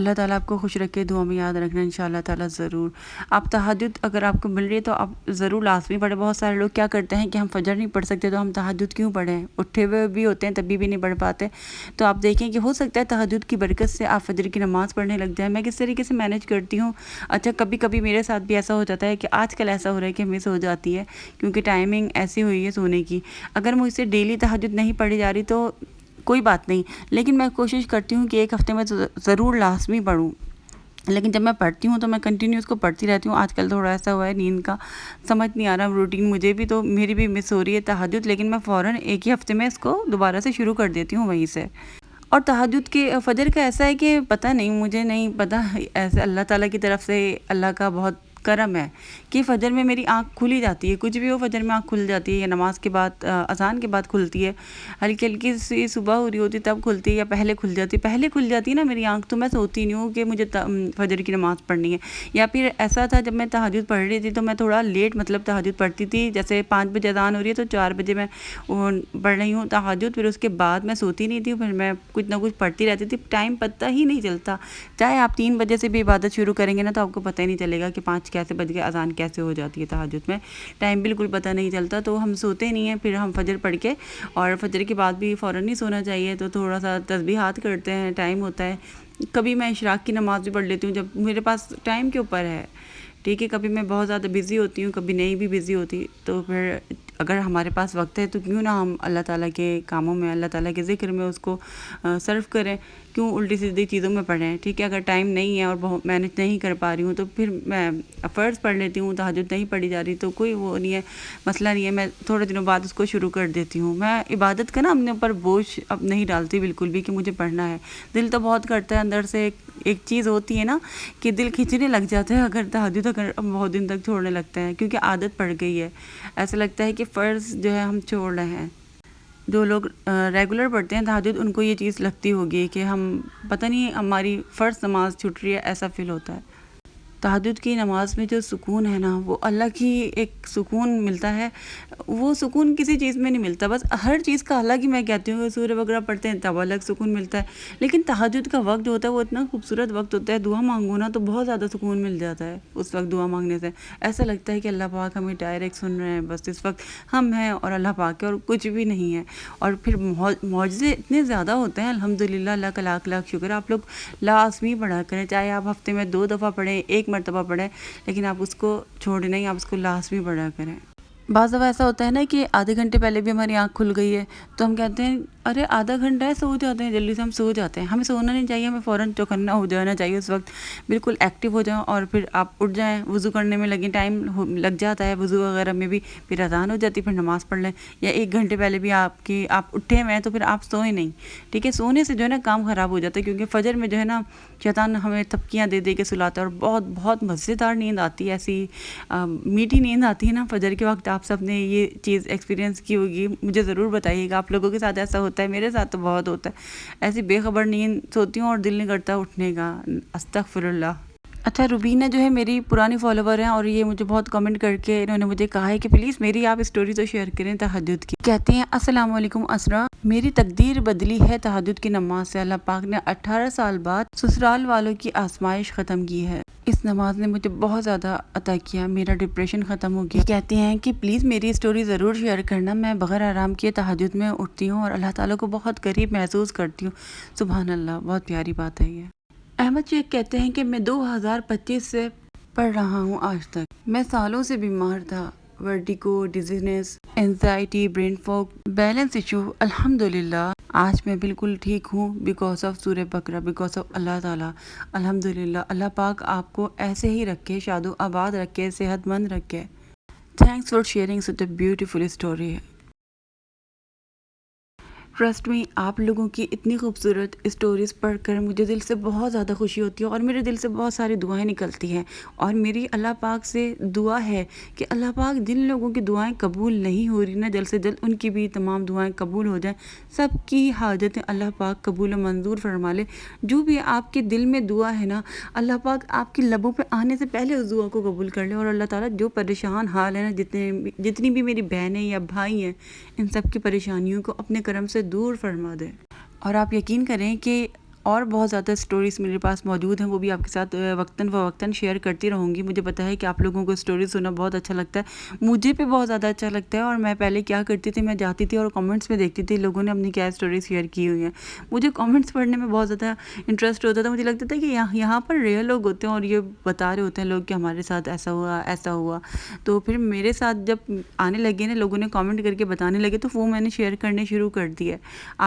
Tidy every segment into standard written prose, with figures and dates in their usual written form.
اللہ تعالیٰ آپ کو خوش رکھے، دعا میں یاد رکھنا انشاءاللہ تعالیٰ ضرور۔ آپ تہجد اگر آپ کو مل رہی ہے تو آپ ضرور لازمی پڑھیں۔ بہت سارے لوگ کیا کرتے ہیں کہ ہم فجر نہیں پڑھ سکتے تو ہم تہجد کیوں پڑھیں، اٹھے ہوئے بھی ہوتے ہیں تبھی بھی نہیں پڑھ پاتے۔ تو آپ دیکھیں کہ ہو سکتا ہے تہجد کی برکت سے آپ فجر کی نماز پڑھنے لگ جائیں۔ میں کس طریقے سے مینیج کرتی ہوں، اچھا کبھی کبھی میرے ساتھ بھی ایسا ہو جاتا ہے کہ آج کل ایسا ہو رہا ہے کہ مس ہو جاتی ہے کیونکہ ٹائمنگ ایسی ہوئی ہے سونے کی۔ اگر مجھ سے ڈیلی تہجد نہیں پڑھی جا رہی تو کوئی بات نہیں، لیکن میں کوشش کرتی ہوں کہ ایک ہفتے میں ضرور لازمی پڑھوں، لیکن جب میں پڑھتی ہوں تو میں کنٹینیو اس کو پڑھتی رہتی ہوں۔ آج کل تھوڑا ایسا ہوا ہے نیند کا سمجھ نہیں آ رہا روٹین مجھے بھی، تو میری بھی مس ہو رہی ہے تہجد، لیکن میں فوراً ایک ہی ہفتے میں اس کو دوبارہ سے شروع کر دیتی ہوں وہیں سے۔ اور تہجد کے فجر کا ایسا ہے کہ پتہ نہیں، مجھے نہیں پتہ، ایسے اللہ تعالیٰ کی طرف سے اللہ کا بہت کرم ہے کہ فجر میں میری آنکھ کھلی جاتی ہے، کچھ بھی ہو فجر میں آنکھ کھل جاتی ہے، یا نماز کے بعد اذان کے بعد کھلتی ہے، ہلکی ہلکی سی صبح ہو رہی ہوتی تب کھلتی ہے، یا پہلے کھل جاتی ہے، پہلے کھل جاتی ہے نا میری آنکھ تو میں سوتی نہیں ہوں کہ مجھے فجر کی نماز پڑھنی ہے۔ یا پھر ایسا تھا جب میں تہجد پڑھ رہی تھی تو میں تھوڑا لیٹ مطلب تہجد پڑھتی تھی، جیسے 5 بجے اذان ہو رہی ہے تو 4 بجے میں پڑھ رہی ہوں تہجد، پھر اس کے بعد میں سوتی نہیں تھی، پھر میں کچھ نہ کچھ پڑھتی رہتی تھی، ٹائم پتہ ہی نہیں چلتا۔ چاہے آپ 3 بجے سے بھی عبادت شروع کریں گے نا تو آپ کو پتہ ہی نہیں چلے گا کہ 5 کیسے بج گئے، اذان کیسے ہو جاتی ہے تہجد میں، ٹائم بالکل پتہ نہیں چلتا۔ تو ہم سوتے نہیں ہیں، پھر ہم فجر پڑھ کے، اور فجر کے بعد بھی فوراً نہیں سونا چاہیے، تو تھوڑا سا تسبیحات کرتے ہیں، ٹائم ہوتا ہے۔ کبھی میں اشراق کی نماز بھی پڑھ لیتی ہوں جب میرے پاس ٹائم کے اوپر ہے، ٹھیک ہے، کبھی میں بہت زیادہ بزی ہوتی ہوں، کبھی نہیں بھی بزی ہوتی، تو پھر اگر ہمارے پاس وقت ہے تو کیوں نہ ہم اللہ تعالیٰ کے کاموں میں، اللہ تعالیٰ کے ذکر میں اس کو صرف کریں، کیوں الٹی سیدھی چیزوں میں پڑھیں، ٹھیک ہے۔ اگر ٹائم نہیں ہے اور بہت مینیج نہیں کر پا رہی ہوں تو پھر میں فرض پڑھ لیتی ہوں، تہجد نہیں پڑھی جا رہی تو کوئی وہ نہیں ہے، مسئلہ نہیں ہے، میں تھوڑے دنوں بعد اس کو شروع کر دیتی ہوں۔ میں عبادت کا نا اپنے اوپر بوجھ اب نہیں ڈالتی بالکل بھی کہ مجھے پڑھنا ہے، دل تو بہت کرتا ہے، اندر سے ایک چیز ہوتی ہے نا کہ دل کھینچنے لگ جاتا ہے اگر تہجد اگر بہت دن تک چھوڑنے لگتا ہے، کیونکہ عادت پڑ گئی ہے، ایسا لگتا ہے کہ فرض جو ہے ہم چھوڑ رہے ہیں۔ جو لوگ ریگولر پڑھتے ہیں تہجد ان کو یہ چیز لگتی ہوگی کہ ہم پتہ نہیں ہماری فرض نماز چھوٹ رہی ہے، ایسا فیل ہوتا ہے۔ تہجد کی نماز میں جو سکون ہے نا، وہ اللہ کی ایک سکون ملتا ہے، وہ سکون کسی چیز میں نہیں ملتا، بس ہر چیز کا الگ ہی، میں کہتی ہوں سورہ وغیرہ پڑھتے ہیں تب الگ سکون ملتا ہے، لیکن تہجد کا وقت جو ہوتا ہے وہ اتنا خوبصورت وقت ہوتا ہے، دعا مانگو نا تو بہت زیادہ سکون مل جاتا ہے اس وقت دعا مانگنے سے، ایسا لگتا ہے کہ اللہ پاک ہمیں ڈائریکٹ سن رہے ہیں، بس اس وقت ہم ہیں اور اللہ پاک ہے اور کچھ بھی نہیں ہے۔ اور پھر معجزے اتنے زیادہ ہوتے ہیں، الحمدللہ، اللہ کا لاکھ لاکھ شکر۔ آپ لوگ لازمی پڑھا کریں، چاہے آپ ہفتے میں 2 دفعہ پڑھیں، 1 مرتبہ پڑھیں، لیکن آپ اس کو چھوڑیں نہیں، آپ اس کو لازمی پڑھا کریں۔ بعض دفعہ ایسا ہوتا ہے نا کہ آدھے گھنٹے پہلے بھی ہماری آنکھ کھل گئی ہے تو ہم کہتے ہیں ارے آدھا گھنٹہ ہے، سو جاتے ہیں، جلدی سے ہم سو جاتے ہیں، ہمیں سونا نہیں چاہیے، ہمیں فوراً چوکنا ہو جانا چاہیے، اس وقت بالکل ایکٹیو ہو جائیں، اور پھر آپ اٹھ جائیں، وضو کرنے میں لگیں، ٹائم لگ جاتا ہے وضو وغیرہ میں بھی، پھر اذان ہو جاتی، پھر نماز پڑھ لیں، یا 1 گھنٹے پہلے بھی آپ اٹھے ہوئے ہیں تو پھر آپ سوئیں نہیں، ٹھیک ہے۔ سونے سے جو ہے نا کام خراب ہو جاتا ہے، کیونکہ فجر میں جو ہے نا شیطان ہمیں تھپکیاں دے دے کے سلاتا ہے، اور بہت بہت مزیدار نیند آتی ہے، ایسی میٹھی نیند آتی ہے نا فجر کے وقت۔ آپ سب نے یہ چیز ایکسپیرینس کی ہوگی، مجھے ضرور بتائیے گا آپ لوگوں کے ساتھ ایسا ہوتا ہے، میرے ساتھ تو بہت ہوتا ہے، ایسی بے خبر نیند سوتی ہوں اور دل نہیں کرتا اٹھنے کا، استغفر اللہ۔ اچھا، روبینہ جو ہے میری پرانی فالوور ہیں، اور یہ مجھے بہت کمنٹ کر کے انہوں نے مجھے کہا ہے کہ پلیز میری آپ اسٹوری تو شیئر کریں تہجد کی۔ کہتے ہیں السلام علیکم اسرا، میری تقدیر بدلی ہے تہجد کی نماز سے، اللہ پاک نے 18 سال بعد سسرال والوں کی آزمائش ختم کی ہے، اس نماز نے مجھے بہت زیادہ عطا کیا، میرا ڈپریشن ختم ہو گیا۔ کہتے ہیں کہ پلیز میری اسٹوری ضرور شیئر کرنا، میں بغیر آرام کیے تہجد میں اٹھتی ہوں اور اللہ تعالیٰ کو بہت قریب محسوس کرتی ہوں۔ سبحان اللہ، بہت پیاری بات ہے یہ۔ احمد شیخ کہتے ہیں کہ میں 2025 سے پڑھ رہا ہوں آج تک، میں سالوں سے بیمار تھا، vertigo, dizziness, anxiety, brain fog, balance issue, الحمدللہ آج میں بالکل ٹھیک ہوں، بیکاز آف سورہ بقرہ، بیکاز آف اللہ تعالیٰ، الحمدللہ۔ اللہ پاک آپ کو ایسے ہی رکھے، شاد و آباد رکھے، صحت مند رکھے۔ Thanks for sharing such a beautiful story. Trust میں آپ لوگوں کی اتنی خوبصورت اسٹوریز پڑھ کر مجھے دل سے بہت زیادہ خوشی ہوتی ہے، اور میرے دل سے بہت ساری دعائیں نکلتی ہیں، اور میری اللہ پاک سے دعا ہے کہ اللہ پاک جن لوگوں کی دعائیں قبول نہیں ہو رہی نا، جلد سے جلد ان کی بھی تمام دعائیں قبول ہو جائیں، سب کی حاجتیں اللہ پاک قبول و منظور فرما لے۔ جو بھی آپ کے دل میں دعا ہے نا، اللہ پاک آپ کی لبوں پہ آنے سے پہلے اس دعا کو قبول کر لے، اور اللہ تعالیٰ جو پریشان حال ہے نا، جتنی بھی میری بہنیں یا بھائی ہیں، ان سب کی پریشانیوں کو اپنے کرم سے دور فرما دے۔ اور آپ یقین کریں کہ اور بہت زیادہ سٹوریز میرے پاس موجود ہیں، وہ بھی آپ کے ساتھ وقتاً فوقتاً شیئر کرتی رہوں گی۔ مجھے پتہ ہے کہ آپ لوگوں کو سٹوریز سننا بہت اچھا لگتا ہے، مجھے بھی بہت زیادہ اچھا لگتا ہے۔ اور میں پہلے کیا کرتی تھی، میں جاتی تھی اور کامنٹس میں دیکھتی تھی لوگوں نے اپنی کیا سٹوریز شیئر کی ہوئی ہیں۔ مجھے کامنٹس پڑھنے میں بہت زیادہ انٹرسٹ ہوتا تھا، مجھے لگتا تھا کہ یہاں پر ریئل لوگ ہوتے ہیں اور یہ بتا رہے ہوتے ہیں لوگ کہ ہمارے ساتھ ایسا ہوا ایسا ہوا۔ تو پھر میرے ساتھ جب آنے لگے نا، لوگوں نے کامنٹ کر کے بتانے لگے، تو وہ میں نے شیئر کرنے شروع کر دیا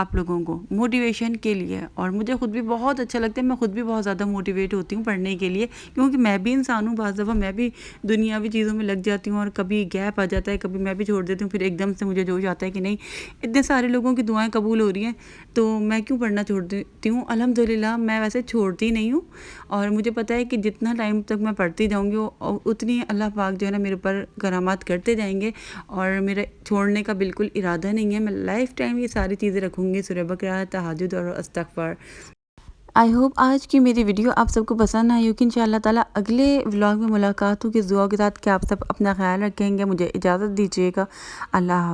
آپ لوگوں کو موٹیویشن کے لیے۔ اور مجھے خود بھی بہت اچھا لگتا ہے، میں خود بھی بہت زیادہ موٹیویٹ ہوتی ہوں پڑھنے کے لیے، کیونکہ میں بھی انسان ہوں، بعض دفعہ میں بھی دنیاوی چیزوں میں لگ جاتی ہوں اور کبھی گیپ آ جاتا ہے، کبھی میں بھی چھوڑ دیتی ہوں، پھر ایک دم سے مجھے جوش آتا ہے کہ نہیں، اتنے سارے لوگوں کی دعائیں قبول ہو رہی ہیں تو میں کیوں پڑھنا چھوڑ دیتی ہوں۔ الحمدللہ میں ویسے چھوڑتی نہیں ہوں، اور مجھے پتہ ہے کہ جتنا ٹائم تک میں پڑھتی جاؤں گی اتنی اللہ پاک جو ہے نا میرے اوپر کرامات کرتے جائیں گے، اور میرے چھوڑنے کا بالکل ارادہ نہیں ہے۔ میں لائف ٹائم یہ ساری چیزیں رکھوں گی، سورہ بقرہ، تہجد اور استغفار۔ آئی ہوپ آج کی میری ویڈیو آپ سب کو پسند آئی ہوگی۔ انشاءاللہ تعالی اگلے ولاگ میں ملاقات ہوگی اس دعا کے ساتھ کہ آپ سب اپنا خیال رکھیں گے۔ مجھے اجازت دیجیے گا، اللہ حافظ۔